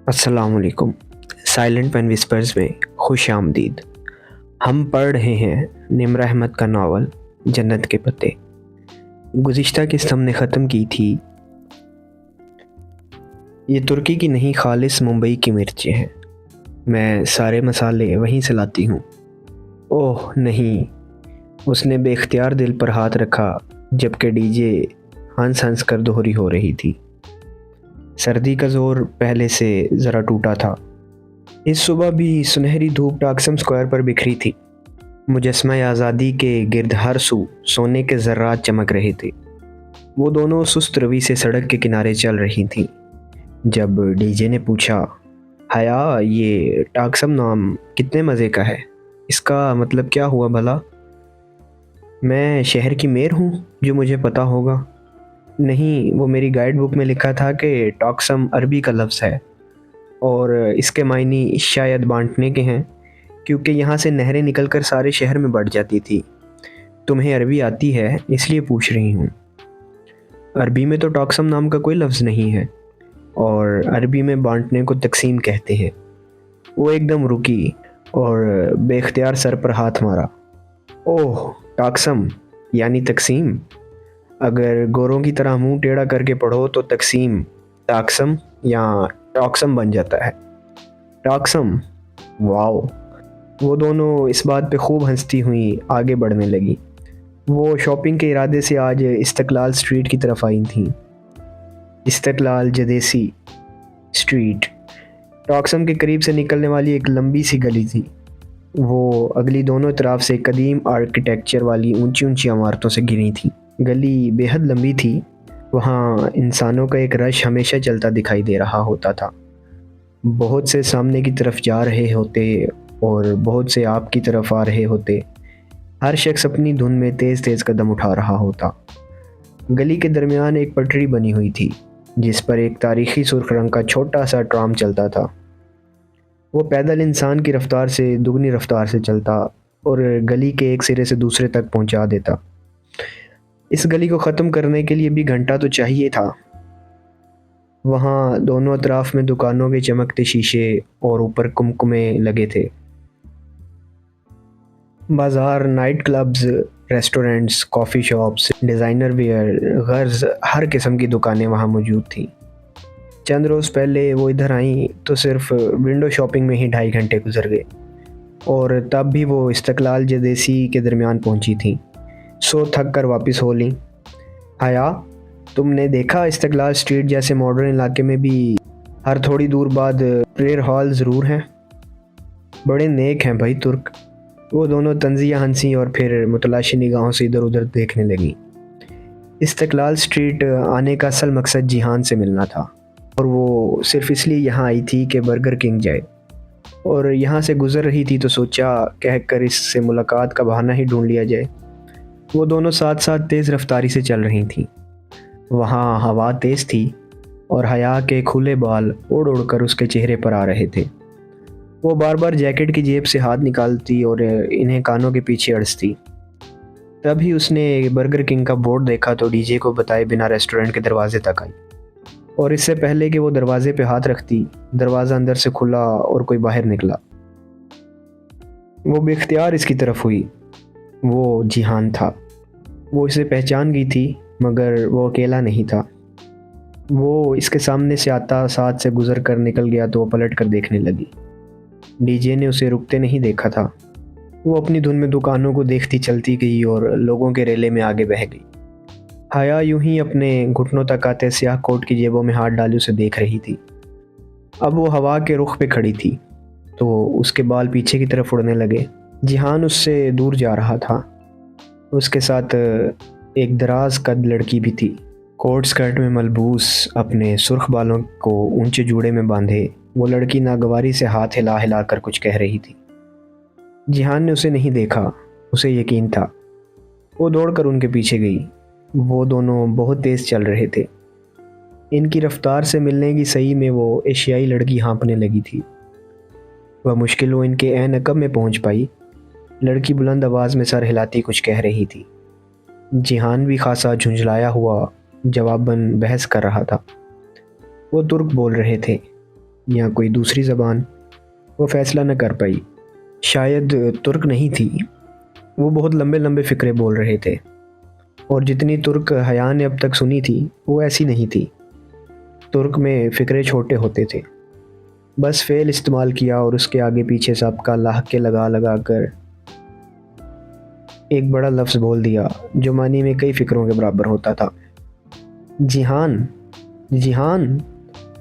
अस्सलाम वालेकुम। Silent pen whispers में खुश आमदीद। हम पढ़ रहे हैं निम्र अहमद का नावल जन्नत के पत्ते। गुज़िश्ता किस्त हमने ख़त्म की थी। ये तुर्की की नहीं खालिस मुंबई की मिर्चें हैं। मैं सारे मसाले वहीं से लाती हूँ। ओह नहीं, उसने बेख्तियार दिल पर हाथ रखा जबकि डीजे हंस हंस कर दोहरी हो रही थी। सर्दी का ज़ोर पहले से ज़रा टूटा था। इस सुबह भी सुनहरी धूप टाक्सम स्क्वायर पर बिखरी थी। मुजस्मा आज़ादी के गिर्द हर सू सोने के ज़र्रात चमक रहे थे। वो दोनों सुस्त रवि से सड़क के किनारे चल रही थीं जब डीजे ने पूछा, हया, ये टाक्सम नाम कितने मज़े का है? इसका मतलब क्या हुआ भला? मैं शहर की मेयर हूँ जो मुझे पता होगा। नहीं, वो मेरी गाइड बुक में लिखा था कि टाक्सम अरबी का लफ्ज़ है और इसके मायने शायद बांटने के हैं, क्योंकि यहाँ से नहरें निकलकर सारे शहर में बढ़ जाती थी। तुम्हें अरबी आती है इसलिए पूछ रही हूँ। अरबी में तो टाक्सम नाम का कोई लफ्ज़ नहीं है और अरबी में बांटने को तकसीम कहते हैं। वो एकदम रुकी और बेख्तियार सर पर हाथ मारा। ओह, टाक्सम यानी तकसीम। अगर गोरों की तरह मुंह टेढ़ा करके पढ़ो तो तकसीम टाक्सम या टॉक्सम बन जाता है। टॉक्सम, वाओ। वो दोनों इस बात पे खूब हंसती हुई आगे बढ़ने लगी। वो शॉपिंग के इरादे से आज इस्तकलाल स्ट्रीट की तरफ आई थीं। इस्तकलाल जदेसी स्ट्रीट टॉक्सम के करीब से निकलने वाली एक लंबी सी गली थी। वो अगली दोनों तरफ से कदीम आर्किटेक्चर वाली ऊंची ऊंची इमारतों से घिरी थी। गली बेहद लंबी थी। वहाँ इंसानों का एक रश हमेशा चलता दिखाई दे रहा होता था। बहुत से सामने की तरफ जा रहे होते और बहुत से आपकी तरफ आ रहे होते। हर शख्स अपनी धुन में तेज़ तेज़ कदम उठा रहा होता। गली के दरमियान एक पटरी बनी हुई थी जिस पर एक तारीखी सुर्ख रंग का छोटा सा ट्राम चलता था। वो पैदल इंसान की रफ्तार से दुगनी रफ्तार से चलता और गली के एक सिरे से दूसरे तक पहुंचा देता। इस गली को ख़त्म करने के लिए भी घंटा तो चाहिए था। वहाँ दोनों अतराफ में दुकानों के चमकते शीशे और ऊपर कुमकुमे लगे थे। बाज़ार, night clubs, restaurants, coffee shops, designer wear, गर्ज, हर किस्म की दुकानें वहाँ मौजूद थीं। चंद रोज़ पहले वो इधर आईं तो सिर्फ विंडो शॉपिंग में ही 2.5 घंटे गुजर गए और तब भी वो इस्तकलाल जदेसी के दरमियान पहुँची थीं। सो थक कर वापस हो लीं। हया, तुमने देखा इस्तकलाल स्ट्रीट जैसे मॉडर्न इलाके में भी हर थोड़ी दूर बाद प्रेयर हॉल ज़रूर हैं। बड़े नेक हैं भाई तुर्क। वो दोनों तंजिया हंसी और फिर मुतलाशी निगाहों से इधर उधर देखने लगी। इस्तकलाल स्ट्रीट आने का असल मकसद जिहान से मिलना था और वो सिर्फ इसलिए यहाँ आई थी कि बर्गर किंग जाए, और यहाँ से गुज़र रही थी तो सोचा कहकर इससे मुलाकात का बहाना ही ढूंढ लिया जाए। वो दोनों साथ साथ तेज़ रफ्तारी से चल रही थीं। वहाँ हवा तेज़ थी और हया के खुले बाल उड़ उड़ कर उसके चेहरे पर आ रहे थे। वो बार बार जैकेट की जेब से हाथ निकालती और इन्हें कानों के पीछे अड़सती। तभी उसने बर्गर किंग का बोर्ड देखा तो डीजे को बताए बिना रेस्टोरेंट के दरवाजे तक आई, और इससे पहले कि वो दरवाजे पे हाथ रखती, दरवाज़ा अंदर से खुला और कोई बाहर निकला। वो बेख्तियार इसकी तरफ हुई। वो जिहान था। वो इसे पहचान गई थी, मगर वो अकेला नहीं था। वो इसके सामने से आता, साथ से गुजर कर निकल गया तो वो पलट कर देखने लगी। डीजे ने उसे रुकते नहीं देखा था। वो अपनी धुन में दुकानों को देखती चलती गई और लोगों के रेले में आगे बह गई। हया यूं ही अपने घुटनों तक आते स्याह कोट की जेबों में हाथ डाले उसे देख रही थी। अब वो हवा के रुख पे खड़ी थी तो उसके बाल पीछे की तरफ उड़ने लगे। जिहान उससे दूर जा रहा था। उसके साथ एक दराज कद लड़की भी थी। कोट स्कर्ट में मलबूस, अपने सुर्ख बालों को ऊंचे जूड़े में बांधे वो लड़की नागवारी से हाथ हिला हिला कर कुछ कह रही थी। जिहान ने उसे नहीं देखा। उसे यकीन था। वो दौड़कर उनके पीछे गई। वो दोनों बहुत तेज़ चल रहे थे। इनकी रफ्तार से मिलने की सही में वो एशियाई लड़की हाँफने लगी थी। वह मुश्किल वो इनके ऐन अकब में पहुंच पाई। लड़की बुलंद आवाज़ में सर हिलाती कुछ कह रही थी। जिहान भी खासा झुंझलाया हुआ जवाबन बहस कर रहा था। वो तुर्क बोल रहे थे। یا کوئی دوسری زبان، وہ فیصلہ نہ کر پائی۔ شاید ترک نہیں تھی، وہ بہت لمبے لمبے فقرے بول رہے تھے، اور جتنی ترک حیا نے اب تک سنی تھی وہ ایسی نہیں تھی۔ ترک میں فقرے چھوٹے ہوتے تھے، بس فعل استعمال کیا اور اس کے آگے پیچھے سب کا لاحقے لگا لگا کر ایک بڑا لفظ بول دیا جو معنی میں کئی فقروں کے برابر ہوتا تھا۔ جہان، جہان!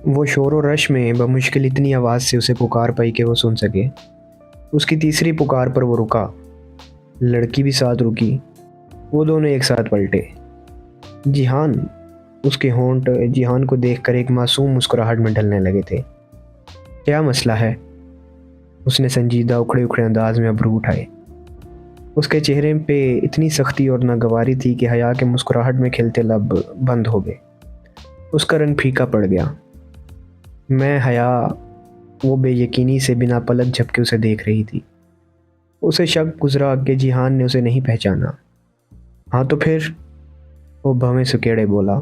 وہ شور و رش میں بمشکل اتنی آواز سے اسے پکار پائی کہ وہ سن سکے۔ اس کی تیسری پکار پر وہ رکا، لڑکی بھی ساتھ رکی، وہ دونوں ایک ساتھ پلٹے۔ جہان! اس کے ہونٹ جہان کو دیکھ کر ایک معصوم مسکراہٹ میں ڈھلنے لگے تھے۔ کیا مسئلہ ہے؟ اس نے سنجیدہ اکھڑے اکھڑے انداز میں ابرو اٹھائے۔ اس کے چہرے پہ اتنی سختی اور ناگواری تھی کہ حیا کے مسکراہٹ میں کھلتے لب بند ہو گئے۔ اس کا رنگ پھیکا پڑ گیا۔ میں حیا، وہ بے یقینی سے بنا پلک جھپکے اسے دیکھ رہی تھی۔ اسے شک گزرا کہ جہان نے اسے نہیں پہچانا۔ ہاں تو پھر؟ وہ بھویں سکیڑے بولا۔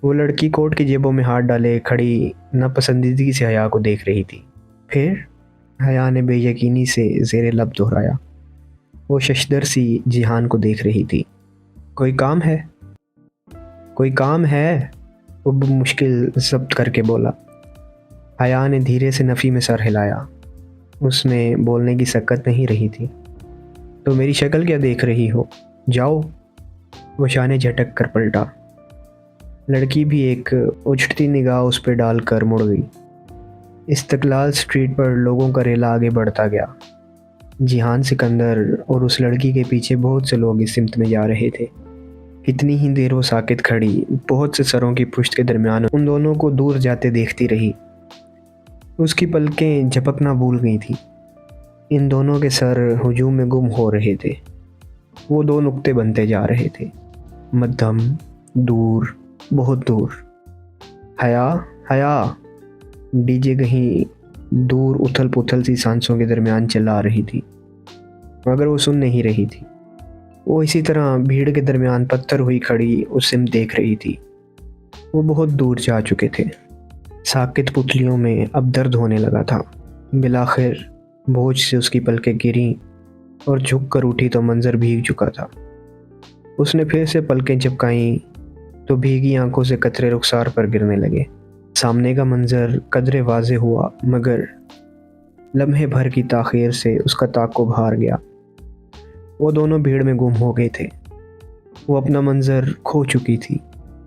وہ لڑکی کوٹ کی جیبوں میں ہاتھ ڈالے کھڑی ناپسندیدگی سے حیا کو دیکھ رہی تھی۔ پھر؟ حیا نے بے یقینی سے زیر لب دہرایا۔ وہ ششدر سی جہان کو دیکھ رہی تھی۔ کوئی کام ہے؟ کوئی کام ہے؟ وہ مشکل ضبط کر کے بولا۔ حیا نے دھیرے سے نفی میں سر ہلایا۔ اس میں بولنے کی سکت نہیں رہی تھی۔ تو میری شکل کیا دیکھ رہی ہو؟ جاؤ۔ وہ شانے جھٹک کر پلٹا۔ لڑکی بھی ایک اچھڑتی نگاہ اس پہ ڈال کر مڑ گئی۔ استقلال اسٹریٹ پر لوگوں کا ریلا آگے بڑھتا گیا۔ جہان سکندر اور اس لڑکی کے پیچھے بہت سے لوگ اس سمت میں جا رہے تھے۔ اتنی ہی دیر وہ ساکت کھڑی بہت سے سروں کی پشت کے درمیان ان دونوں کو دور جاتے دیکھتی رہی۔ اس کی پلکیں جھپکنا بھول گئی تھیں۔ ان دونوں کے سر ہجوم میں گم ہو رہے تھے۔ وہ دو نقطے بنتے جا رہے تھے، مدھم، دور، بہت دور۔ حیا، حیا! ڈی جے کہیں دور اتھل پتھل سی سانسوں کے درمیان چلا رہی تھی، مگر وہ سن نہیں رہی تھی۔ وہ اسی طرح بھیڑ کے درمیان پتھر ہوئی کھڑی اس سمت دیکھ رہی تھی۔ وہ بہت دور جا چکے تھے۔ ساکت پتلیوں میں اب درد ہونے لگا تھا۔ بالآخر بوجھ سے اس کی پلکیں گریں اور جھک کر اٹھی تو منظر بھیگ چکا تھا۔ اس نے پھر سے پلکیں جھپکائیں تو بھیگی آنکھوں سے قطرے رخسار پر گرنے لگے۔ سامنے کا منظر قدرے واضح ہوا، مگر لمحے بھر کی تاخیر سے اس کا تعاقب ہار گیا۔ وہ دونوں بھیڑ میں گم ہو گئے تھے۔ وہ اپنا منظر کھو چکی تھی۔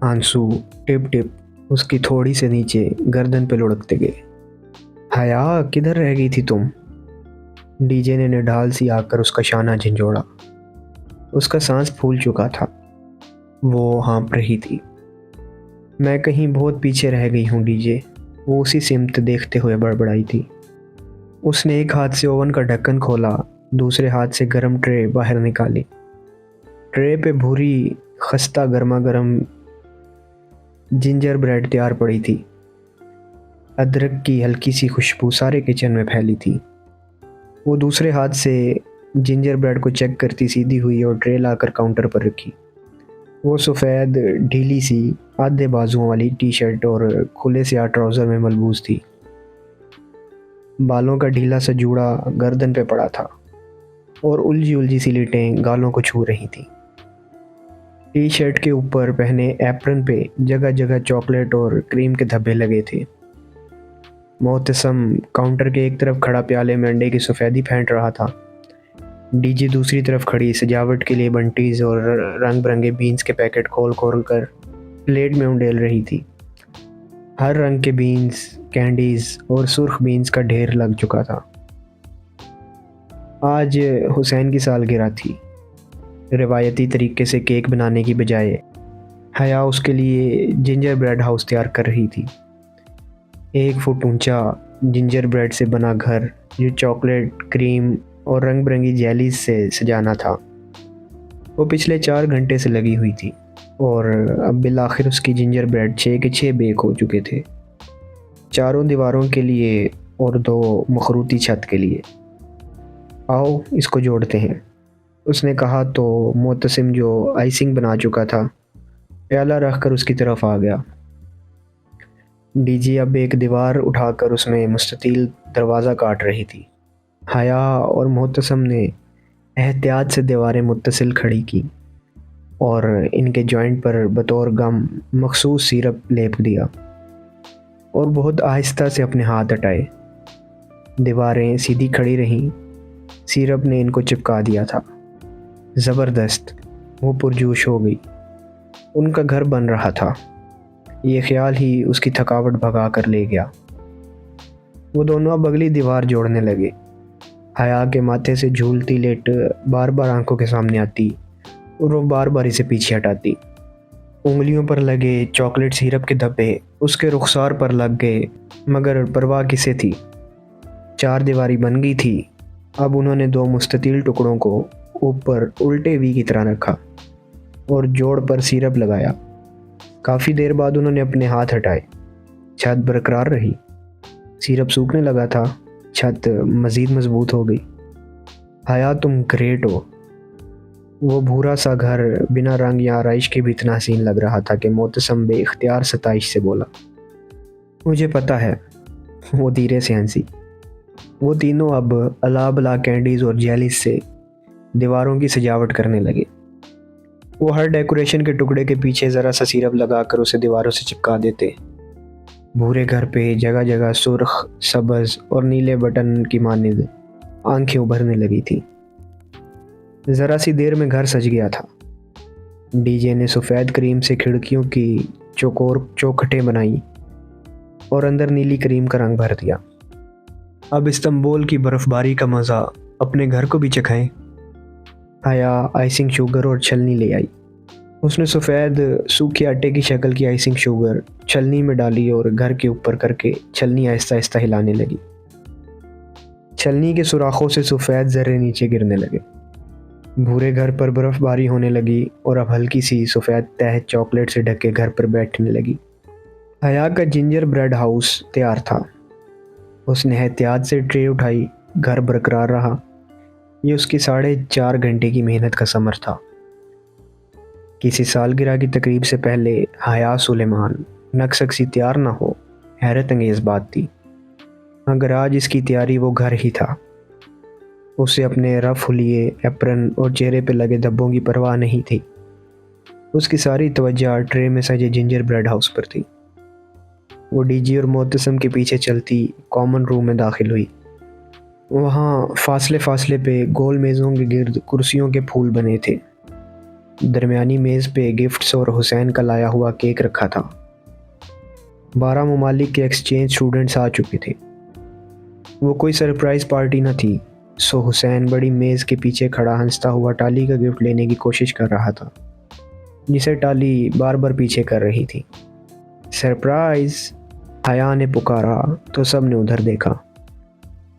آنسو ٹپ ٹپ اس کی تھوڑی سے نیچے گردن پہ لڑکتے گئے۔ حیا، کدھر رہ گئی تھی تم؟ ڈی جے نے نڈھال سی آ کر اس کا شانہ جھنجھوڑا۔ اس کا سانس پھول چکا تھا۔ وہ ہانپ رہی تھی۔ میں کہیں بہت پیچھے رہ گئی ہوں ڈی جے، وہ اسی سمت دیکھتے ہوئے بڑبڑائی تھی۔ اس نے ایک ہاتھ سے اوون کا ڈھکن کھولا، دوسرے ہاتھ سے گرم ٹرے باہر نکالی۔ ٹرے پہ بھوری خستہ گرما گرم جنجر بریڈ تیار پڑی تھی۔ ادرک کی ہلکی سی خوشبو سارے کچن میں پھیلی تھی۔ وہ دوسرے ہاتھ سے جنجر بریڈ کو چیک کرتی سیدھی ہوئی اور ٹرے لا کر کاؤنٹر پر رکھی۔ وہ سفید ڈھیلی سی آدھے بازوؤں والی ٹی شرٹ اور کھلے سیاہ ٹراؤزر میں ملبوس تھی۔ بالوں کا ڈھیلا سا جوڑا گردن پہ پڑا تھا اور الجھی الجھی سی لیٹیں گالوں کو چھو رہی تھیں۔ ٹی شرٹ کے اوپر پہنے ایپرن پہ جگہ جگہ چاکلیٹ اور کریم کے دھبے لگے تھے۔ معتصم کاؤنٹر کے ایک طرف کھڑا پیالے میں انڈے کی سفیدی پھینٹ رہا تھا۔ ڈی جی دوسری طرف کھڑی سجاوٹ کے لیے بنٹیز اور رنگ برنگے بینز کے پیکٹ کھول کھول کر پلیٹ میں انڈیل رہی تھی۔ ہر رنگ کے بینز، کینڈیز اور سرخ بینز کا ڈھیر لگ چکا تھا۔ آج حسین کی سالگرہ تھی۔ روایتی طریقے سے کیک بنانے کی بجائے حیا اس کے لیے جنجر بریڈ ہاؤس تیار کر رہی تھی۔ 1 فٹ اونچا جنجر بریڈ سے بنا گھر جو چاکلیٹ، کریم اور رنگ برنگی جیلیز سے سجانا تھا۔ وہ پچھلے 4 گھنٹے سے لگی ہوئی تھی اور اب بالآخر اس کی جنجر بریڈ 6 کے 6 بیک ہو چکے تھے، 4 دیواروں کے لیے اور 2 مخروطی چھت کے لیے۔ آؤ اس کو جوڑتے ہیں، اس نے کہا تو معتصم جو آئسنگ بنا چکا تھا پیالہ رکھ کر اس کی طرف آ گیا۔ डीजी अब एक दीवार उठाकर उसमें मुस्ततील दरवाज़ा काट रही थी। हया और मोहतसम ने एहतियात से दीवारें मुत्तसिल खड़ी की और इनके जॉइंट पर बतौर गम मखसूस सिरप लेप दिया और बहुत आहिस्ता से अपने हाथ हटाए। दीवारें सीधी खड़ी रहीं। सिरप ने इनको चिपका दिया था। ज़बरदस्त, वो पुरजोश हो गई। उनका घर बन रहा था। ये ख्याल ही उसकी थकावट भगा कर ले गया। वो दोनों अब अगली दीवार जोड़ने लगे। हया के माथे से झूलती लेट बार बार आंखों के सामने आती और वो बार बार इसे पीछे हटाती। उंगलियों पर लगे चॉकलेट सिरप के धब्बे उसके रुखसार पर लग गए, मगर परवाह किसे थी। 4 दीवारी बन गई थी। अब उन्होंने 2 मुस्ततील टुकड़ों को ऊपर उल्टे वी की तरह रखा और जोड़ पर सिरप लगाया। काफ़ी देर बाद उन्होंने अपने हाथ हटाए। छत बरकरार रही। सिरप सूखने लगा था। छत मज़ीद मजबूत हो गई। हया, तुम ग्रेट हो। वो भूरा सा घर बिना रंग या आराइश के भी इतना हसीन लग रहा था कि मोहतसम बेइख्तियार सताइश से बोला, मुझे पता है। वो धीरे से हंसी। वो तीनों अब अला बला कैंडीज़ और जेलीज से दीवारों की सजावट करने लगे। वो हर डेकोरेशन के टुकड़े के पीछे ज़रा सा सिरप लगाकर उसे दीवारों से चिपका देते। भूरे घर पे जगह जगह सुर्ख, सब्ज़ और नीले बटन की मानिंद आंखें उभरने लगी थी। ज़रा सी देर में घर सज गया था। डीजे ने सफ़ेद क्रीम से खिड़कियों की चौकोर चौखटें बनाई और अंदर नीली क्रीम का रंग भर दिया। अब इस्तांबुल की बर्फ़बारी का मज़ा अपने घर को भी चखाएं। हया आइसिंग शुगर और छलनी ले आई। उसने सफ़ेद सूखे आटे की शक्ल की आइसिंग शुगर छलनी में डाली और घर के ऊपर करके छलनी आहिस्ता आहिस्ता हिलाने लगी। छलनी के सुराखों से सफ़ेद ज़र्रे नीचे गिरने लगे। भूरे घर पर बर्फ़बारी होने लगी और अब हल्की सी सफ़ेद तह चॉकलेट से ढके घर पर बैठने लगी। हया का जिंजर ब्रेड हाउस तैयार था। उसने एहतियात से ट्रे उठाई। घर बरकरार रहा। ये उसकी 4.5 घंटे की मेहनत का समर था। किसी सालगिरह की तकरीब से पहले हया सुलेमान नक्सक तैयार ना हो, हैरत अंगेज़ बात थी, मगर आज इसकी तैयारी वो घर ही था। उसे अपने रफ हुलिये, एप्रन और चेहरे पे लगे धब्बों की परवाह नहीं थी। उसकी सारी तवज्जो ट्रे में सजे जिंजर ब्रेड हाउस पर थी। वो डीजी और मोहतसम के पीछे चलती कॉमन रूम में दाखिल हुई। वहाँ फासले फासले पे गोल मेज़ों के गिर्द कुर्सियों के फूल बने थे। दरमियानी मेज़ पे गिफ्ट्स और हुसैन का लाया हुआ केक रखा था। 12 ममालिक के एक्सचेंज स्टूडेंट्स आ चुके थे। वो कोई सरप्राइज़ पार्टी न थी, सो हुसैन बड़ी मेज़ के पीछे खड़ा हंसता हुआ टाली का गिफ्ट लेने की कोशिश कर रहा था, जिसे टाली बार बार पीछे कर रही थी। सरप्राइज़, हया ने पुकारा तो सब ने उधर देखा।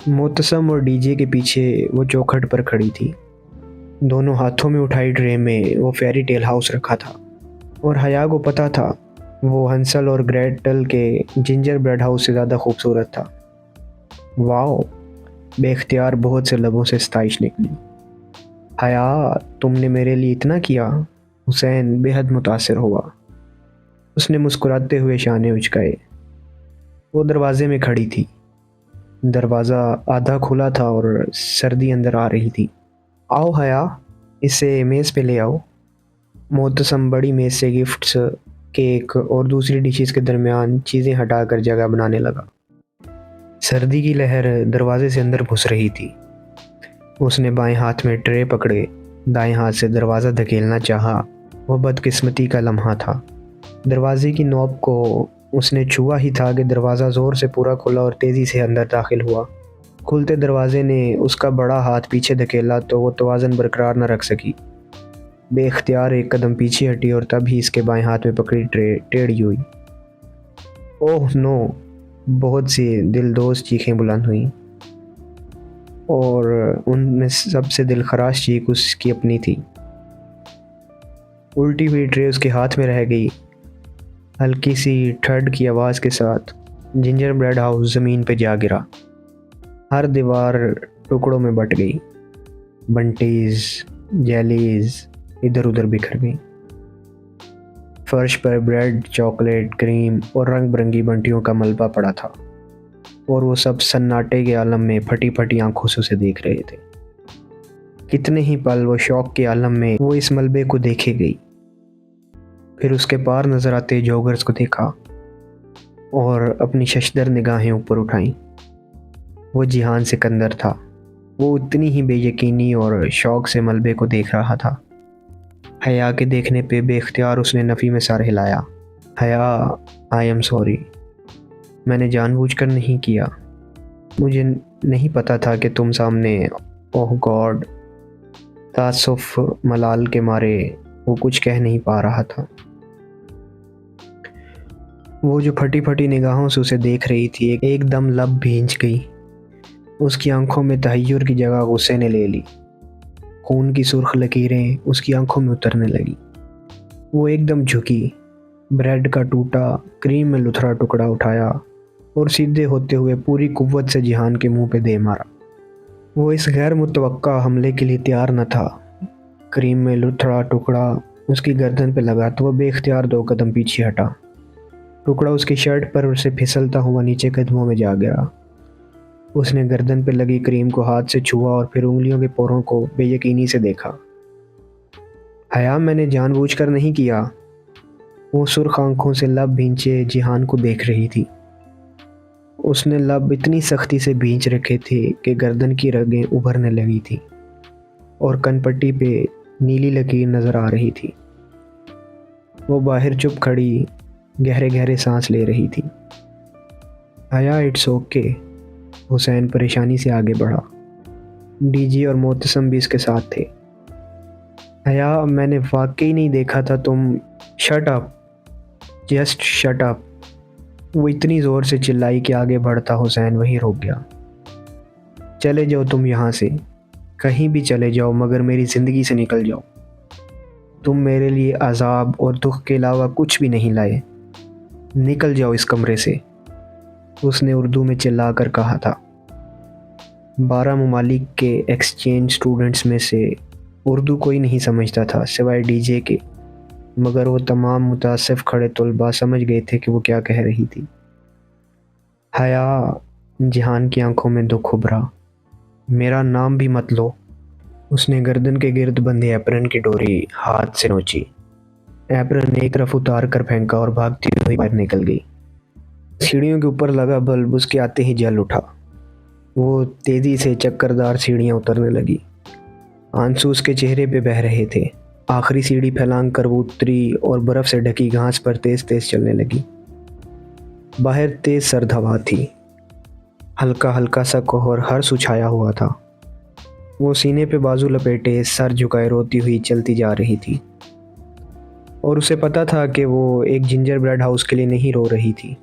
मोहतसम और डीजे के पीछे वो चौखट पर खड़ी थी। दोनों हाथों में उठाई ट्रे में वो फेरी टेल हाउस रखा था और हया को पता था वो हंसल और ग्रेटल के जिंजर ब्रेड हाउस से ज़्यादा खूबसूरत था। वाओ, बेख्तियार बहुत से लबों से सताइश निकली। हया, तुमने मेरे लिए इतना किया। हुसैन बेहद मुतासिर हुआ। उसने मुस्कुराते हुए शाने उचकाए। वो दरवाजे में खड़ी थी। दरवाज़ा आधा खुला था और सर्दी अंदर आ रही थी। आओ हया, इसे मेज़ पे ले आओ। मोहतसम बड़ी मेज़ से गिफ्ट्स, केक और दूसरी डिशेस के दरमियान चीज़ें हटाकर जगह बनाने लगा। सर्दी की लहर दरवाजे से अंदर घुस रही थी। उसने बाएं हाथ में ट्रे पकड़े, दाएं हाथ से दरवाज़ा धकेलना चाहा। वह बदकिस्मती का लम्हा था। दरवाजे की नॉब को उसने छुआ ही था कि दरवाज़ा ज़ोर से पूरा खुला और तेज़ी से अंदर दाखिल हुआ। खुलते दरवाजे ने उसका बड़ा हाथ पीछे धकेला तो वो तवाज़न बरकरार न रख सकी। बेख्तियार एक कदम पीछे हटी और तभी इसके बाएं हाथ में पकड़ी ट्रे टेढ़ी हुई। Oh no! बहुत सी दिलदोज़ चीखें बुलंद हुईं और उनमें सबसे दिलखराश चीख उसकी अपनी थी। उल्टी हुई ट्रे उसके हाथ में रह गई। हल्की सी ठंड की आवाज़ के साथ जिंजर ब्रेड हाउस ज़मीन पे जा गिरा। हर दीवार टुकड़ों में बट गई। बंटीज़, जेलीज़ इधर उधर बिखर गई। फर्श पर ब्रेड, चॉकलेट, क्रीम और रंग बिरंगी बंटियों का मलबा पड़ा था, और वो सब सन्नाटे के आलम में फटी फटी आंखों से उसे देख रहे थे। कितने ही पल वो शौक के आलम में वो इस मलबे को देखे गई, फिर उसके पार नजर आते जॉगर्स को देखा और अपनी शशदर निगाहें ऊपर उठाईं। वो जिहान सिकंदर था। वो उतनी ही बेयकीनी और शौक से मलबे को देख रहा था। हया के देखने पे बेख्तियार उसने नफ़ी में सर हिलाया। हया, आई एम सॉरी, मैंने जानबूझकर नहीं किया। मुझे नहीं पता था कि तुम सामने। ओह गॉड। तासुफ मलाल के मारे वो कुछ कह नहीं पा रहा था। वो जो फटी फटी निगाहों से उसे देख रही थी एकदम लब भींच गई। उसकी आंखों में तहय्युर की जगह गुस्से ने ले ली। खून की सुर्ख लकीरें उसकी आंखों में उतरने लगी। वो एकदम झुकी, ब्रेड का टूटा क्रीम में लुथरा टुकड़ा उठाया और सीधे होते हुए पूरी कुव्वत से जिहान के मुंह पे दे मारा। वो इस गैर मुतवक्का हमले के लिए तैयार न था। क्रीम में लुथरा टुकड़ा उसकी गर्दन पे लगा तो वह बेख्तियार 2 कदम पीछे हटा। टुकड़ा उसकी शर्ट पर उसे फिसलता हुआ नीचे कदमों में जा गिरा। उसने गर्दन पर लगी क्रीम को हाथ से छुआ और फिर उंगलियों के पोरों को बेयकीनी से देखा। हया, मैंने जानबूझकर नहीं किया। वो सुर्ख आंखों से लब भींचे जिहान को देख रही थी। उसने लब इतनी सख्ती से भींच रखे थे कि गर्दन की रगें उभरने लगी थी और कनपट्टी पे नीली लकीर नजर आ रही थी। वो बाहर चुप खड़ी गहरे गहरे सांस ले रही थी। हया, इट्स ओके। हुसैन परेशानी से आगे बढ़ा। डीजी और मोतसम भी इसके साथ थे। हया, मैंने वाकई नहीं देखा था तुम। Shut up, just shut up. वो इतनी ज़ोर से चिल्लाई कि आगे बढ़ता हुसैन वहीं रुक गया। चले जाओ तुम यहाँ से, कहीं भी चले जाओ, मगर मेरी ज़िंदगी से निकल जाओ। तुम मेरे लिए अजाब और दुख के अलावा कुछ भी नहीं लाए। निकल जाओ इस कमरे से, उसने उर्दू में चिल्ला कर कहा था। 12 ममालिक के एक्सचेंज स्टूडेंट्स में से उर्दू कोई नहीं समझता था सिवाय डीजे के, मगर वो तमाम मुतासिफ खड़े तलबा समझ गए थे कि वो क्या कह रही थी। हया, जिहान की आंखों में दुख उभरा। मेरा नाम भी मत लो। उसने गर्दन के गिर्द बंधे एप्रन की डोरी हाथ से नोची। एप्रन एक तरफ उतार कर फेंका और भागती हुई बाहर निकल गई। सीढ़ियों के ऊपर लगा बल्ब उसके आते ही जल उठा। वो तेजी से चक्करदार सीढ़ियां उतरने लगी। आंसू उसके चेहरे पे बह रहे थे। आखिरी सीढ़ी फैलांग कर वो उतरी और बर्फ से ढकी घास पर तेज तेज चलने लगी। बाहर तेज सर्द हवा थी। हल्का हल्का सा कोहर हर सुछाया हुआ था। वो सीने पे बाजू लपेटे सर झुकाए रोती हुई चलती जा रही थी, और उसे पता था कि वो एक जिंजर ब्रेड हाउस के लिए नहीं रो रही थी।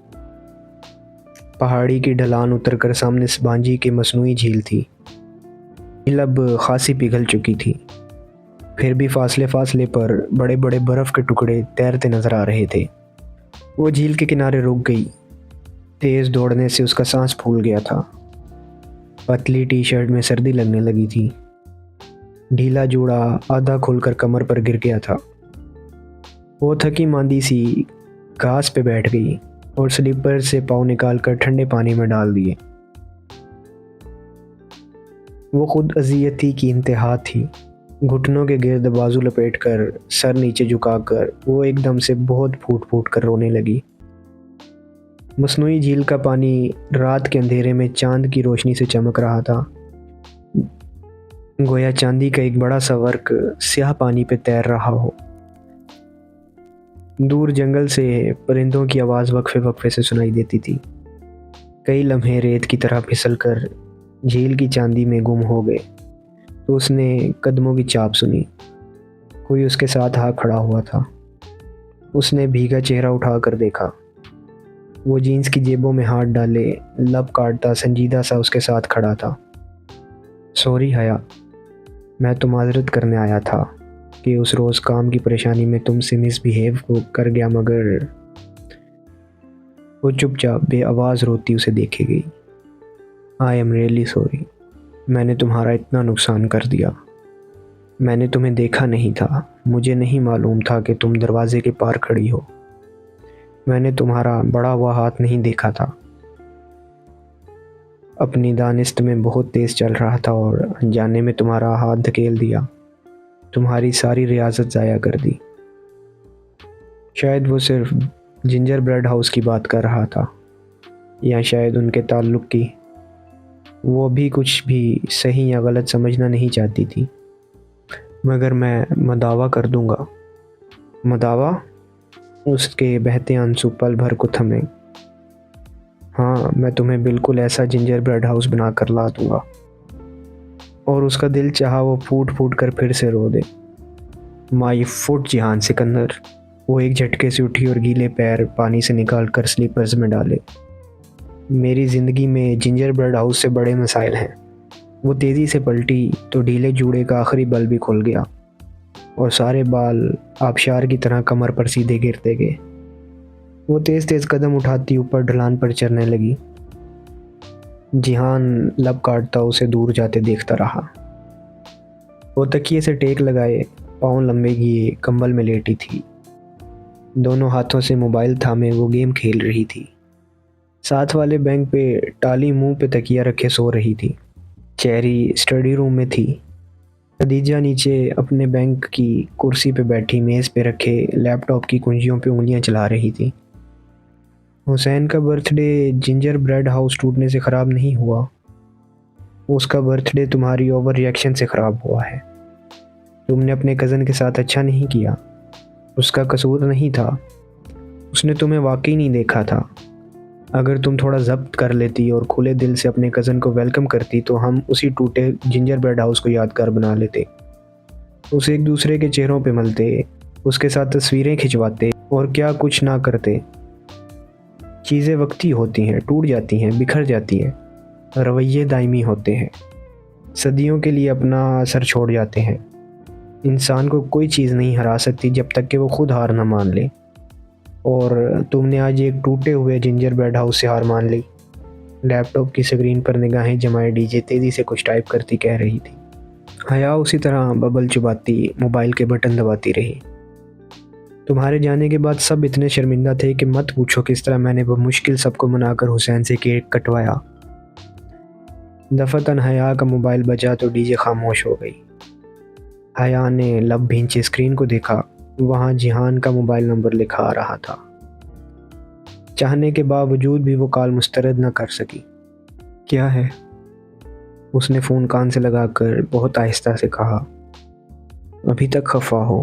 पहाड़ी की ढलान उतरकर सामने स्बांजी की मसनूई झील थी। झील अब खासी पिघल चुकी थी, फिर भी फासले फासले पर बड़े बड़े बर्फ़ के टुकड़े तैरते नजर आ रहे थे। वो झील के किनारे रुक गई। तेज़ दौड़ने से उसका सांस फूल गया था। पतली टी शर्ट में सर्दी लगने लगी थी। ढीला जूड़ा आधा खुलकर कमर पर गिर गया था। वो थकी मांदी सी घास पे बैठ गई और स्लीपर से पाँव निकालकर ठंडे पानी में डाल दिए। वो खुद अजियती की इंतहा थी। घुटनों के गिर्द बाजू लपेटकर सर नीचे झुकाकर वो एकदम से बहुत फूट फूट कर रोने लगी। मसनूई झील का पानी रात के अंधेरे में चांद की रोशनी से चमक रहा था। गोया चांदी का एक बड़ा सा वर्क स्याह पानी पे तैर रहा हो। दूर जंगल से परिंदों की आवाज़ वक्फे वक्फे से सुनाई देती थी। कई लम्हे रेत की तरह फिसलकर झील की चांदी में गुम हो गए तो उसने कदमों की चाप सुनी। कोई उसके साथ आ खड़ा हुआ था। उसने भीगा चेहरा उठाकर देखा। वो जीन्स की जेबों में हाथ डाले लब काटता संजीदा सा उसके साथ खड़ा था। सॉरी हया, मैं तो माजरत करने आया था कि उस रोज़ काम की परेशानी में तुमसे मिसबिहेव कर गया, मगर वो चुपचाप बेआवाज़ रोती उसे देखे गई। आई एम रियली सॉरी, मैंने तुम्हारा इतना नुकसान कर दिया। میں نے تمہیں دیکھا نہیں تھا، مجھے نہیں معلوم تھا کہ تم دروازے کے پار کھڑی ہو۔ میں نے تمہارا بڑا ہوا ہاتھ نہیں دیکھا تھا، اپنی دانست میں بہت تیز چل رہا تھا اور انجانے میں تمہارا ہاتھ دھکیل دیا، تمہاری ساری ریاضت ضائع کر دی۔ شاید وہ صرف جنجر بریڈ ہاؤس کی بات کر رہا تھا، یا شاید ان کے تعلق کی۔ وہ بھی کچھ بھی صحیح یا غلط سمجھنا نہیں چاہتی تھی، مگر میں مداوع کر دوں گا۔ مداوع؟ اس کے بہتے آنسو پل بھر کو تھمے۔ ہاں، میں تمہیں بالکل ایسا جنجر بریڈ ہاؤس بنا کر لا دوں گا۔ اور اس کا دل چاہا وہ پھوٹ پھوٹ کر پھر سے رو دے۔ مائی فٹ جہان سکندر۔ وہ ایک جھٹکے سے اٹھی اور گیلے پیر پانی سے نکال کر سلیپرز میں ڈالے۔ میری زندگی میں جنجر بریڈ ہاؤس سے بڑے مسائل ہیں۔ وہ تیزی سے پلٹی تو ڈھیلے جوڑے کا آخری بل بھی کھل گیا اور سارے بال آبشار کی طرح کمر پر سیدھے گرتے گئے۔ وہ تیز تیز قدم اٹھاتی اوپر ڈھلان پر چڑھنے لگی۔ جہان لب کاٹتا اسے دور جاتے دیکھتا رہا۔ وہ تکیے سے ٹیک لگائے، پاؤں لمبے کیے کمبل میں لیٹی تھی، دونوں ہاتھوں سے موبائل تھامے وہ گیم کھیل رہی تھی۔ ساتھ والے بینک پہ ٹالی منہ پہ تکیہ رکھے سو رہی تھی۔ چیری اسٹڈی روم میں تھی، خدیجہ نیچے اپنے بینک کی کرسی پہ بیٹھی میز پہ رکھے لیپ ٹاپ کی کنجیوں پہ انگلیاں چلا رہی تھی۔ حسین کا birthday gingerbread house ٹوٹنے سے خراب نہیں ہوا، اس کا برتھ ڈے تمہاری اوور ری ایکشن سے خراب ہوا ہے۔ تم نے اپنے کزن کے ساتھ اچھا نہیں کیا، اس کا قصور نہیں تھا، اس نے تمہیں واقعی نہیں دیکھا تھا۔ اگر تم تھوڑا ضبط کر لیتی اور کھلے دل سے اپنے کزن کو ویلکم کرتی تو ہم اسی ٹوٹے جنجر بریڈ ہاؤس کو یادگار بنا لیتے، اسے ایک دوسرے کے چہروں پہ ملتے، اس کے ساتھ تصویریں کھنچواتے اور کیا کچھ نہ کرتے۔ چیزیں وقتی ہوتی ہیں، ٹوٹ جاتی ہیں، بکھر جاتی ہیں، رویے دائمی ہوتے ہیں، صدیوں کے لیے اپنا اثر چھوڑ جاتے ہیں۔ انسان کو کوئی چیز نہیں ہرا سکتی جب تک کہ وہ خود ہار نہ مان لے، اور تم نے آج ایک ٹوٹے ہوئے جنجر بریڈ ہاؤس سے ہار مان لی۔ لیپ ٹاپ کی سکرین پر نگاہیں جمائے ڈی جے تیزی سے کچھ ٹائپ کرتی کہہ رہی تھی۔ حیا اسی طرح ببل چباتی موبائل کے بٹن دباتی رہی۔ تمہارے جانے کے بعد سب اتنے شرمندہ تھے کہ مت پوچھو کس طرح میں نے بمشکل سب کو منا کر حسین سے کیک کٹوایا۔ دفعتاً حیا کا موبائل بجا تو ڈی جے خاموش ہو گئی۔ حیا نے لب بھینچے اسکرین کو دیکھا، وہاں جہان کا موبائل نمبر لکھا آ رہا تھا۔ چاہنے کے باوجود بھی وہ کال مسترد نہ کر سکی۔ کیا ہے؟ اس نے فون کان سے لگا کر بہت آہستہ سے کہا۔ ابھی تک خفا ہو؟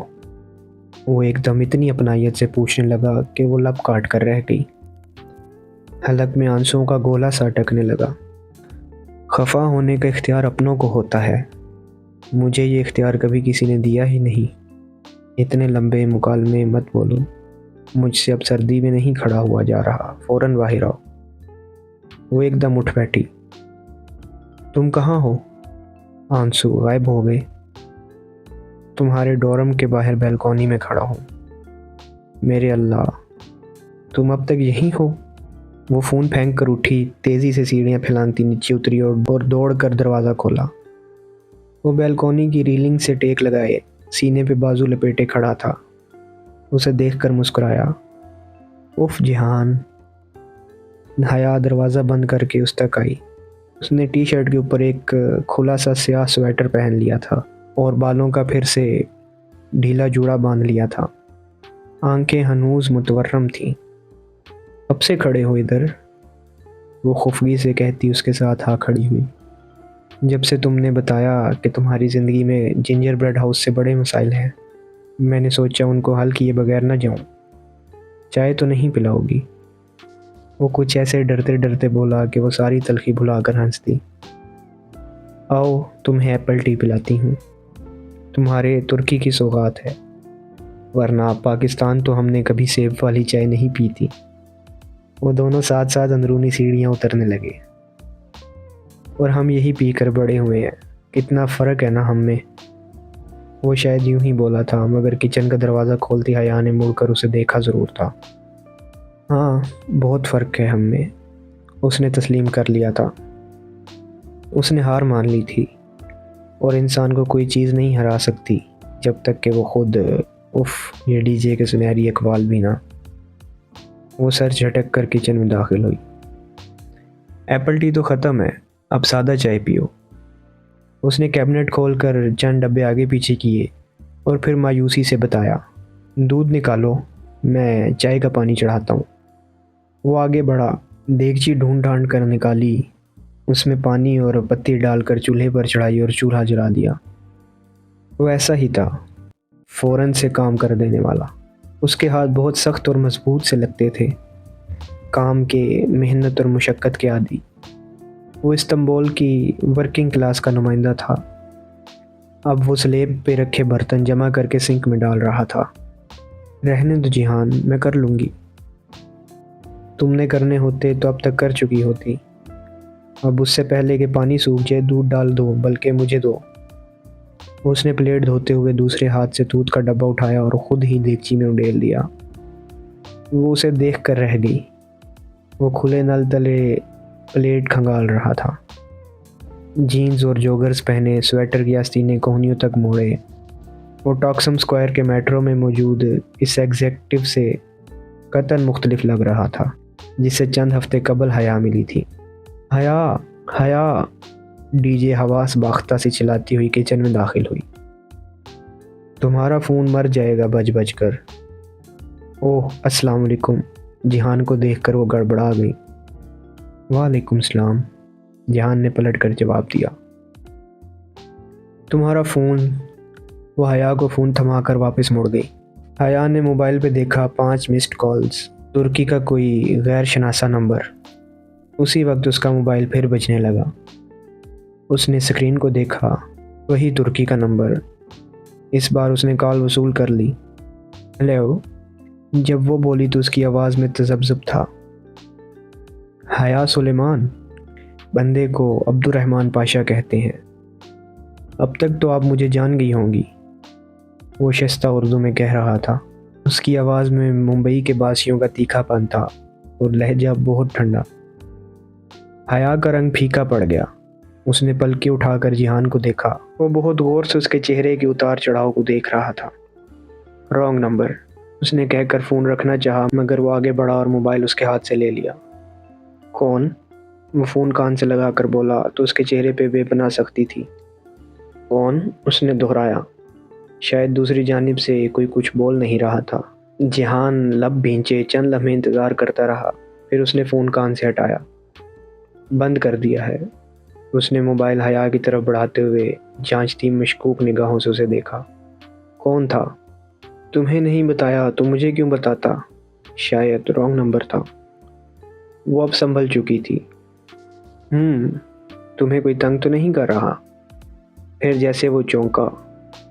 وہ ایک دم اتنی اپنائیت سے پوچھنے لگا کہ وہ لب کاٹ کر رہ گئی، حلق میں آنسوؤں کا گولا سا اٹکنے لگا۔ خفا ہونے کا اختیار اپنوں کو ہوتا ہے، مجھے یہ اختیار کبھی کسی نے دیا ہی نہیں۔ اتنے لمبے مکالمے مت بولو، مجھ سے اب سردی میں نہیں کھڑا ہوا جا رہا، فوراً باہر آؤ۔ وہ ایک دم اٹھ بیٹھی۔ تم کہاں ہو؟ آنسو غائب ہو گئے۔ تمہارے ڈورم کے باہر بیلکونی میں کھڑا ہوں۔ میرے اللہ، تم اب تک یہیں ہو؟ وہ فون پھینک کر اٹھی، تیزی سے سیڑھیاں پھیلانتی نیچے اتری اور دوڑ کر دروازہ کھولا۔ وہ بیلکونی کی ریلنگ سے ٹیک لگائے سینے پہ بازو لپیٹے کھڑا تھا، اسے دیکھ کر مسکرایا۔ اف جہان۔ حیا دروازہ بند کر کے اس تک آئی۔ اس نے ٹی شرٹ کے اوپر ایک کھلا سا سیاہ سویٹر پہن لیا تھا اور بالوں کا پھر سے ڈھیلا جوڑا باندھ لیا تھا۔ آنکھیں ہنوز متورم تھیں۔ کب سے کھڑے ہو ادھر؟ وہ خفگی سے کہتی اس کے ساتھ ہاں کھڑی ہوئی۔ جب سے تم نے بتایا کہ تمہاری زندگی میں جنجر بریڈ ہاؤس سے بڑے مسائل ہیں، میں نے سوچا ان کو حل کیے بغیر نہ جاؤں۔ چائے تو نہیں پلاؤ گی؟ وہ کچھ ایسے ڈرتے ڈرتے بولا کہ وہ ساری تلخی بھلا کر ہنس دی۔ آؤ تمہیں ایپل ٹی پلاتی ہوں، تمہارے ترکی کی سوغات ہے، ورنہ پاکستان تو ہم نے کبھی سیب والی چائے نہیں پی تھی۔ وہ دونوں ساتھ ساتھ اندرونی سیڑھیاں اترنے لگے۔ اور ہم یہی پی کر بڑے ہوئے ہیں، کتنا فرق ہے نا ہم میں۔ وہ شاید یوں ہی بولا تھا، مگر کچن کا دروازہ کھولتی حیا نے مڑ کر اسے دیکھا ضرور تھا۔ ہاں، بہت فرق ہے ہم میں، اس نے تسلیم کر لیا تھا۔ اس نے ہار مان لی تھی۔ اور انسان کو کوئی چیز نہیں ہرا سکتی جب تک کہ وہ خود یہ ڈی جے کے سنہری اقوال بھی نہ۔ وہ سر جھٹک کر کچن میں داخل ہوئی۔ ایپل ٹی تو ختم ہے، اب سادہ چائے پیو۔ اس نے کیبنٹ کھول کر چند ڈبے آگے پیچھے کیے اور پھر مایوسی سے بتایا، دودھ نکالو، میں چائے کا پانی چڑھاتا ہوں۔ وہ آگے بڑھا، دیگچی ڈھونڈ ڈھانڈ کر نکالی، اس میں پانی اور پتی ڈال کر چولہے پر چڑھائی اور چولہا جلا دیا۔ وہ ایسا ہی تھا، فوراً سے کام کر دینے والا۔ اس کے ہاتھ بہت سخت اور مضبوط سے لگتے تھے، کام کے، محنت اور مشقت کے عادی۔ وہ استنبول کی ورکنگ کلاس کا نمائندہ تھا۔ اب وہ سلیب پہ رکھے برتن جمع کر کے سنک میں ڈال رہا تھا۔ رہنے دو جہان، میں کر لوں گی۔ تم نے کرنے ہوتے تو اب تک کر چکی ہوتی۔ اب اس سے پہلے کہ پانی سوکھ جائے دودھ ڈال دو، بلکہ مجھے دو۔ اس نے پلیٹ دھوتے ہوئے دوسرے ہاتھ سے دودھ کا ڈبہ اٹھایا اور خود ہی دیگچی میں اڈیل دیا۔ وہ اسے دیکھ کر رہ گئی۔ وہ کھلے نل تلے پلیٹ کھنگال رہا تھا، جینز اور جوگرز پہنے، سویٹر کی آستینیں کوہنیوں تک موڑے۔ وہ ٹاکسم اسکوائر کے میٹرو میں موجود اس ایگزیکٹو سے قطعاً مختلف لگ رہا تھا جس سے چند ہفتے قبل حیا ملی تھی۔ حیا، حیا، ڈی جے حواس باختہ سے چلاتی ہوئی کچن میں داخل ہوئی۔ تمہارا فون مر جائے گا بج بج کر۔ اوہ السلام علیکم۔ جہان کو دیکھ کر وہ گڑبڑا گئی۔ وعلیکم السلام، جہان نے پلٹ کر جواب دیا۔ تمہارا فون۔ وہ حیا کو فون تھما کر واپس مڑ گئی۔ حیا نے موبائل پہ دیکھا، 5 مسڈ کالز، ترکی کا کوئی غیر شناسا نمبر۔ اسی وقت اس کا موبائل پھر بجنے لگا۔ اس نے اسکرین کو دیکھا، وہی ترکی کا نمبر۔ اس بار اس نے کال وصول کر لی۔ ہیلو۔ جب وہ بولی تو اس کی آواز میں تذبذب تھا۔ حیا سلیمان، بندے کو عبد الرحمن پاشا کہتے ہیں۔ اب تک تو آپ مجھے جان گئی ہوں گی، وہ شستہ اردو میں کہہ رہا تھا۔ اس کی آواز میں ممبئی کے باسیوں کا تیکھا پن تھا اور لہجہ بہت ٹھنڈا۔ حیا کا رنگ پھیکا پڑ گیا۔ اس نے پلکیں اٹھا کر جہان کو دیکھا۔ وہ بہت غور سے اس کے چہرے کے اتار چڑھاؤ کو دیکھ رہا تھا۔ رانگ نمبر، اس نے کہہ کر فون رکھنا چاہا، مگر وہ آگے بڑھا اور موبائل اس کے ہاتھ سے لے لیا۔ کون؟ وہ فون کان سے لگا کر بولا تو اس کے چہرے پہ بے پناہ سختی تھی۔ کون؟ اس نے دہرایا۔ شاید دوسری جانب سے کوئی کچھ بول نہیں رہا تھا۔ جہان لب بھینچے چند لمحے انتظار کرتا رہا، پھر اس نے فون کان سے ہٹایا۔ بند کر دیا ہے۔ اس نے موبائل حیا کی طرف بڑھاتے ہوئے جانچتی مشکوک نگاہوں سے اسے دیکھا۔ کون تھا؟ تمہیں نہیں بتایا تو مجھے کیوں بتاتا؟ شاید رانگ نمبر تھا۔ وہ اب سنبھل چکی تھی۔ تمہیں کوئی تنگ تو نہیں کر رہا؟ پھر جیسے وہ چونکا۔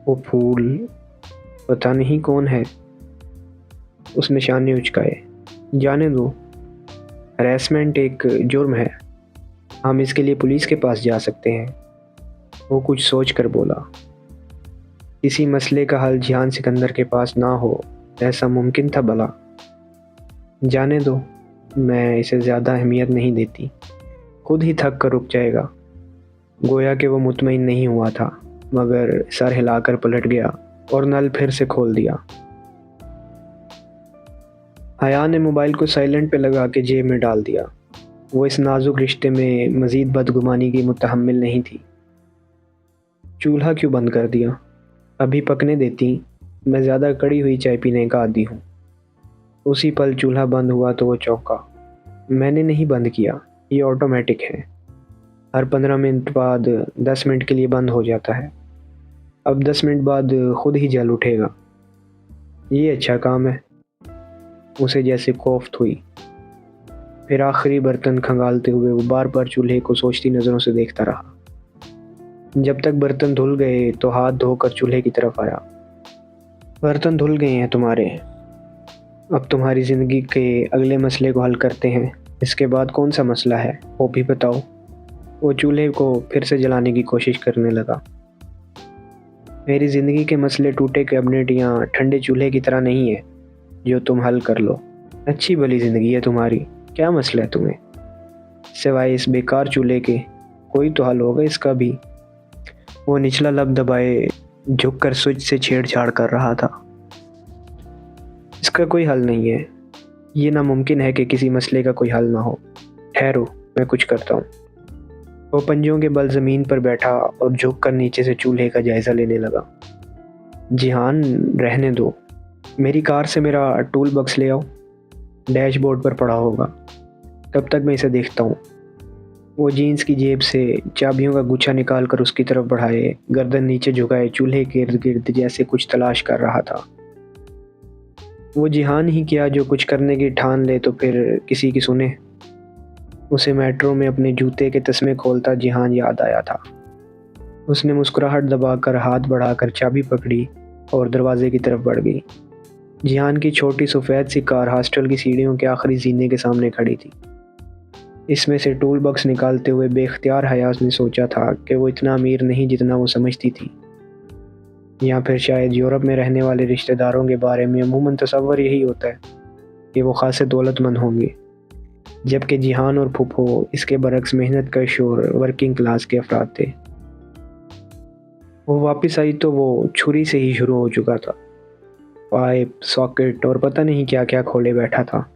وہ پھول پتہ نہیں کون ہے۔ اس نے شانے اچکائے۔ جانے دو، ہریسمنٹ ایک جرم ہے، ہم اس کے لیے پولیس کے پاس جا سکتے ہیں۔ وہ کچھ سوچ کر بولا۔ کسی مسئلے کا حل جہان سکندر کے پاس نہ ہو، ایسا ممکن تھا بھلا؟ جانے دو، میں اسے زیادہ اہمیت نہیں دیتی، خود ہی تھک کر رک جائے گا۔ گویا کہ وہ مطمئن نہیں ہوا تھا، مگر سر ہلا کر پلٹ گیا اور نل پھر سے کھول دیا۔ حیا نے موبائل کو سائلنٹ پہ لگا کے جیب میں ڈال دیا۔ وہ اس نازک رشتے میں مزید بدگمانی کی متحمل نہیں تھی۔ چولہا کیوں بند کر دیا؟ ابھی پکنے دیتی، میں زیادہ کڑی ہوئی چائے پینے کا عادی ہوں۔ اسی پل چولہا بند ہوا تو وہ چونکا۔ میں نے نہیں بند کیا، یہ آٹومیٹک ہے، ہر 15 منٹ بعد 10 منٹ کے لیے بند ہو جاتا ہے، اب 10 منٹ بعد خود ہی جل اٹھے گا۔ یہ اچھا کام ہے۔ اسے جیسے کوفت ہوئی۔ پھر آخری برتن کھنگالتے ہوئے وہ بار بار چولہے کو سوچتی نظروں سے دیکھتا رہا۔ جب تک برتن دھل گئے تو ہاتھ دھو کر چولہے کی طرف آیا۔ برتن دھل گئے ہیں تمہارے، اب تمہاری زندگی کے اگلے مسئلے کو حل کرتے ہیں۔ اس کے بعد کون سا مسئلہ ہے وہ بھی بتاؤ۔ وہ چولہے کو پھر سے جلانے کی کوشش کرنے لگا۔ میری زندگی کے مسئلے ٹوٹے کیبنٹ یا ٹھنڈے چولہے کی طرح نہیں ہے جو تم حل کر لو۔ اچھی بھلی زندگی ہے تمہاری، کیا مسئلہ ہے تمہیں؟ سوائے اس بیکار چولہے کے کوئی تو حل ہوگا اس کا بھی۔ वो निचला लब दबाए झुक कर स्विच से छेड़छाड़ कर रहा था। इसका कोई हल नहीं है। ये नामुमकिन है कि किसी मसले का कोई हल ना हो। ठहरो, मैं कुछ करता हूँ। वो पंजों के बल ज़मीन पर बैठा और झुक कर नीचे से चूल्हे का जायज़ा लेने लगा। जिहान, रहने दो। मेरी कार से मेरा टूल बॉक्स ले आओ, डैशबोर्ड पर पड़ा होगा। तब तक मैं इसे देखता हूँ। वो जीन्स की जेब से चाबियों का गुच्छा निकाल कर उसकी तरफ बढ़ाए, गर्दन नीचे झुकाए चूल्हे के इर्द गिर्द जैसे कुछ तलाश कर रहा था। वो जिहान ही क्या जो कुछ करने की ठान ले तो फिर किसी की सुने। उसे मेट्रो में अपने जूते के तस्मे खोलता जिहान याद आया था। उसने मुस्कुराहट दबाकर हाथ बढ़ाकर चाबी पकड़ी और दरवाजे की तरफ बढ़ गई। जिहान की छोटी सफ़ेद सी कार हॉस्टल की सीढ़ियों के आखिरी जीने के सामने खड़ी थी। इसमें से टूल बॉक्स निकालते हुए बेख्तियार हयास ने सोचा था कि वो इतना अमीर नहीं जितना वो समझती थी, या फिर शायद यूरोप में रहने वाले रिश्तेदारों के बारे में अमूमन तसव्वुर यही होता है कि वो खासे दौलतमंद होंगे, जबकि जिहान और फूफो इसके बरक्स मेहनत कश और वर्किंग क्लास के अफराद थे। वो वापस आई तो वो छुरी से ही शुरू हो चुका था। पाइप, सॉकेट और पता नहीं क्या क्या खोले बैठा था।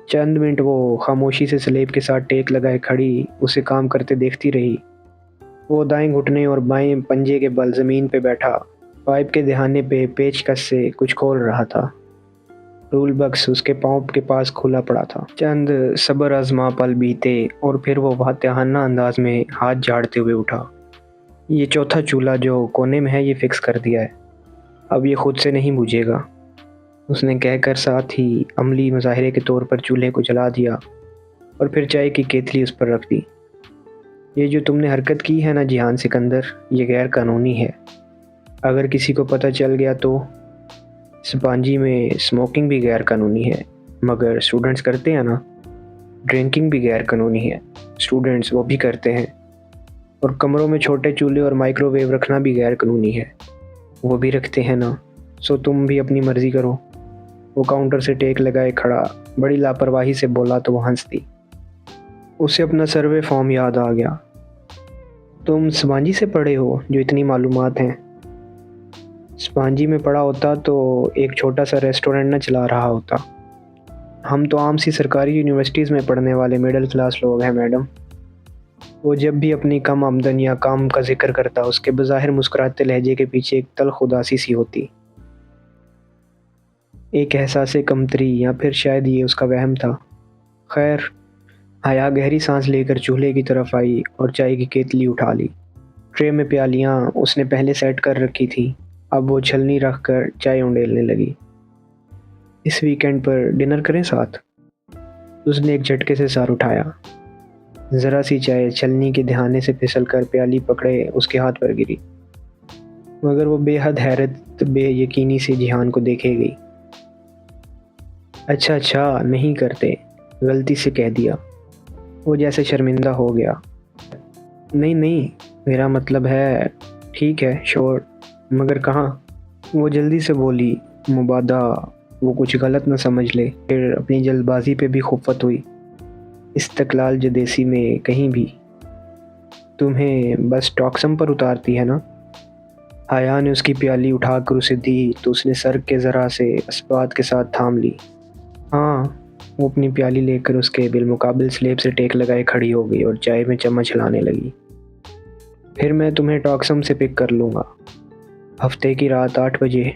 चंद मिनट वो खामोशी से स्लेब के साथ टेक लगाए खड़ी उसे काम करते देखती रही। वो दाएं घुटने और बाएं पंजे के बल ज़मीन पे बैठा पाइप के दहाने पे पेचकस से कुछ खोल रहा था। टूल बॉक्स उसके पाँव के पास खुला पड़ा था। चंद सब्र आज़मा पल बीते और फिर वो वातिहाना अंदाज में हाथ झाड़ते हुए उठा। ये चौथा चूल्हा जो कोने में है ये फिक्स कर दिया है, अब ये खुद से नहीं बुझेगा, उसने कहकर साथ ही अमली मुजाहिरे के तौर पर चूल्हे को जला दिया और फिर चाय की केतली उस पर रख दी। ये जो तुमने हरकत की है ना जिहान सिकंदर, ये गैर कानूनी है। अगर किसी को पता चल गया तो स्पांजी में स्मोकिंग भी गैर कानूनी है, मगर स्टूडेंट्स करते हैं ना। ड्रिंकिंग भी गैर कानूनी है, स्टूडेंट्स वो भी करते हैं। और कमरों में छोटे चूल्हे और माइक्रोवेव रखना भी गैर कानूनी है, वो भी रखते हैं ना। सो तुम भी अपनी मर्ज़ी करो। वो काउंटर से टेक लगाए खड़ा बड़ी लापरवाही से बोला तो वो हंस दी। उसे अपना सर्वे फॉर्म याद आ गया। तुम स्पांजी से पढ़े हो जो इतनी मालूमात हैं। स्पांजी में पढ़ा होता तो एक छोटा सा रेस्टोरेंट न चला रहा होता। हम तो आम सी सरकारी यूनिवर्सिटीज़ में पढ़ने वाले मिडिल क्लास लोग हैं मैडम। वो जब भी अपनी कम आमदन या काम का जिक्र करता उसके बज़ाहिर मुस्कुराते लहजे के पीछे एक तल्ख़ उदासी सी होती, एक एहसास कमतरी, या फिर शायद ये उसका वहम था। खैर, हया गहरी सांस लेकर चूल्हे की तरफ आई और चाय की केतली उठा ली। ट्रे में प्यालियाँ उसने पहले सेट कर रखी थी, अब वो छलनी रख कर चाय उंडेलने लगी। इस वीकेंड पर डिनर करें साथ? उसने एक झटके से सर उठाया। ज़रा सी चाय छलनी के दहाने से फिसल कर प्याली पकड़े उसके हाथ पर गिरी, मगर वो बेहद हैरत बेयकीनी से जिहान को देखे गई। अच्छा, नहीं करते, गलती से कह दिया। वो जैसे शर्मिंदा हो गया। नहीं, मेरा मतलब है ठीक है, श्योर, मगर कहाँ? वो जल्दी से बोली, मुबादा वो कुछ गलत न समझ ले। फिर अपनी जल्दबाजी पे भी खुफ़त हुई। इस्तक़लाल जदेसी में कहीं भी। तुम्हें बस टॉक्सम पर उतारती है ना? हया ने उसकी प्याली उठाकर उसे दी तो उसने सर के ज़रा से इस्बात के साथ थाम ली। हाँ। वो अपनी प्याली लेकर उसके बिलमुकाबिल स्लेब से टेक लगाए खड़ी हो गई और चाय में चम्मच हिलाने लगी। फिर मैं तुम्हें टॉक्सम से पिक कर लूँगा, हफ्ते की रात 8 बजे।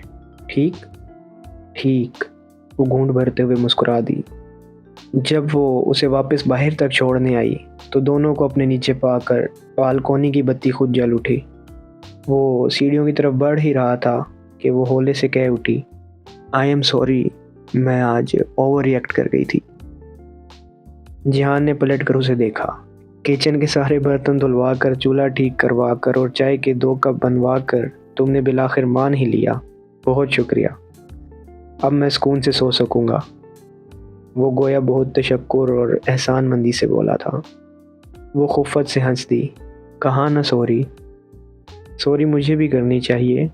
ठीक। वो घूंट भरते हुए मुस्कुरा दी। जब वो उसे वापस बाहर तक छोड़ने आई तो दोनों को अपने नीचे पाकर बालकोनी की बत्ती खुद जल उठी। वो सीढ़ियों की तरफ बढ़ ही रहा था कि वो होले से कह उठी, आई एम सॉरी, मैं आज ओवर रिएक्ट कर गई थी। जिहान ने पलट कर उसे देखा। किचन के सारे बर्तन धुलवा कर, चूल्हा ठीक करवा कर और चाय के 2 कप बनवा कर तुमने बिलाखिर मान ही लिया। बहुत शुक्रिया, अब मैं सुकून से सो सकूँगा। वो गोया बहुत तशक्कुर और एहसानमंदी से बोला था। वो खुफ़त से हंस दी। कहा ना सॉरी मुझे भी करनी चाहिए,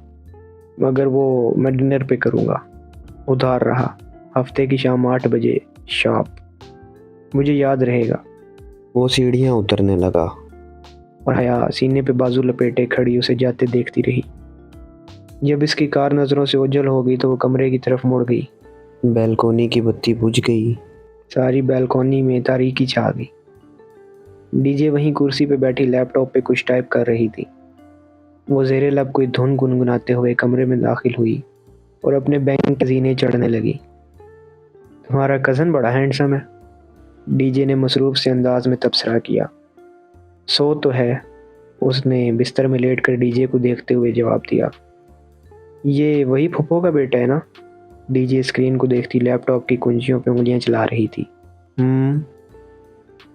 मगर वो मैं डिनर पे करूँगा। उधार रहा, हफ्ते की शाम 8 बजे शार्प। मुझे याद रहेगा। वो सीढ़ियाँ उतरने लगा। اور حیا سینے پہ بازو لپیٹے کھڑی اسے جاتے دیکھتی رہی۔ جب اس کی کار نظروں سے اوجھل ہو گئی تو وہ کمرے کی طرف مڑ گئی۔ بیلکونی کی بتی بجھ گئی، ساری بیلکونی میں تاریکی چھا گئی۔ ڈی جے وہیں کرسی پہ بیٹھی لیپ ٹاپ پہ کچھ ٹائپ کر رہی تھی۔ وہ زیر لب کوئی دھن گنگناتے ہوئے کمرے میں داخل ہوئی اور اپنے بینک کے زینے چڑھنے لگی۔ تمہارا کزن بڑا ہینڈسم ہے، ڈی جے نے مصروف سے انداز میں تبصرہ کیا۔ سو تو ہے، اس نے بستر میں لیٹ کر ڈی جے کو دیکھتے ہوئے جواب دیا۔ یہ وہی پھپھو کا بیٹا ہے نا؟ ڈی جے اسکرین کو دیکھتی لیپ ٹاپ کی کنجیوں پہ انگلیاں چلا رہی تھی۔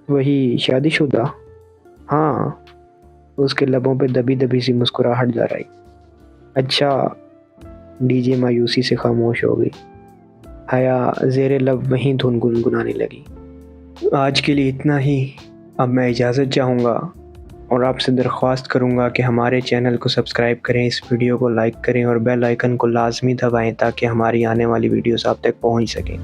وہی شادی شدہ؟ ہاں، اس کے لبوں پہ دبی دبی سی مسکراہٹ ظاہر آئی۔ اچھا، ڈی جے مایوسی سے خاموش ہو گئی۔ حیا زیر لب وہیں دھن گنگنانے لگی۔ آج کے لیے اتنا ہی، اب میں اجازت چاہوں گا اور آپ سے درخواست کروں گا کہ ہمارے چینل کو سبسکرائب کریں، اس ویڈیو کو لائک کریں اور بیل آئیکن کو لازمی دبائیں تاکہ ہماری آنے والی ویڈیوز آپ تک پہنچ سکیں۔